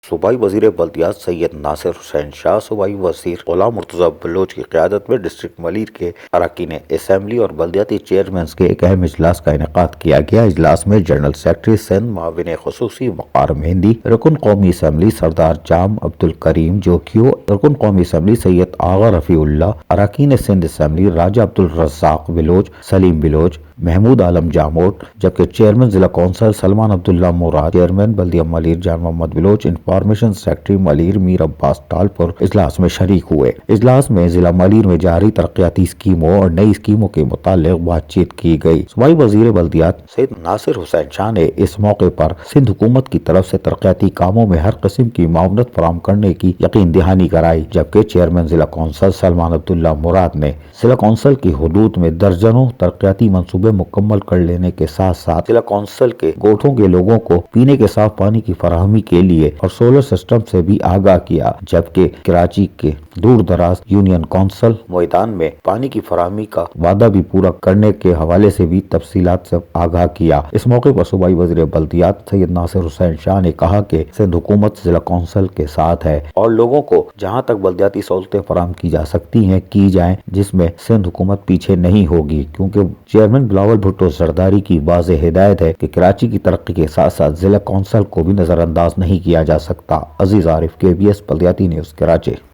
صوبائی وزیر بلدیات سید ناصر حسین شاہ، صوبائی وزیر غلام مرتضیٰ بلوچ کی قیادت میں ڈسٹرکٹ ملیر کے اراکین اسمبلی اور بلدیاتی چیئرمینز کے ایک اہم اجلاس کا انعقاد کیا گیا۔ اجلاس میں جنرل سیکرٹری سندھ معاون خصوصی وقار مہندی، رکن قومی اسمبلی سردار جام عبدالکریم جوکیو، رکن قومی اسمبلی سید آغا رفیع اللہ، اراکین سندھ اسمبلی راجہ عبدالرزاق بلوچ، سلیم بلوچ، محمود عالم جاموٹ، جبکہ چیئرمین ضلع کونسل سلمان عبداللہ مراد، چیئرمین بلدیہ ملیر جان محمد بلوچ، انفارمیشن سیکرٹری ملیر میر عباس ٹالپور اجلاس میں شریک ہوئے۔ اجلاس میں ضلع ملیر میں جاری ترقیاتی اسکیموں اور نئی اسکیموں کے متعلق بات چیت کی گئی۔ صوبائی وزیر بلدیات سید ناصر حسین شاہ نے اس موقع پر سندھ حکومت کی طرف سے ترقیاتی کاموں میں ہر قسم کی معاونت فراہم کرنے کی یقین دہانی کرائی، جبکہ چیئرمین ضلع کونسل سلمان عبداللہ مراد نے ضلع کونسل کی حدود میں درجنوں ترقیاتی منصوبے مکمل کر لینے کے ساتھ ساتھ ضلع کونسل کے گوٹھوں کے لوگوں کو پینے کے صاف پانی کی فراہمی کے لیے اور سولر سسٹم سے بھی آگاہ کیا، جبکہ کراچی کے دور دراز یونین کونسل میدان میں پانی کی فراہمی کا وعدہ بھی پورا کرنے کے حوالے سے بھی تفصیلات سے آگاہ کیا۔ اس موقع پر صوبائی وزیر بلدیات سید ناصر حسین شاہ نے کہا کہ سندھ حکومت ضلع کونسل کے ساتھ ہے اور لوگوں کو جہاں تک بلدیاتی سہولتیں فراہم کی جا سکتی ہیں کی جائیں، جس میں سندھ حکومت پیچھے نہیں ہوگی، کیونکہ چیئرمین بلاول بھٹو زرداری کی واضح ہدایت ہے کہ کراچی کی ترقی کے ساتھ ساتھ ضلع کونسل کو بھی نظر انداز نہیں کیا جا سکتا۔ عزیز عارف، KBS بلدیاتی نیوز، کراچی۔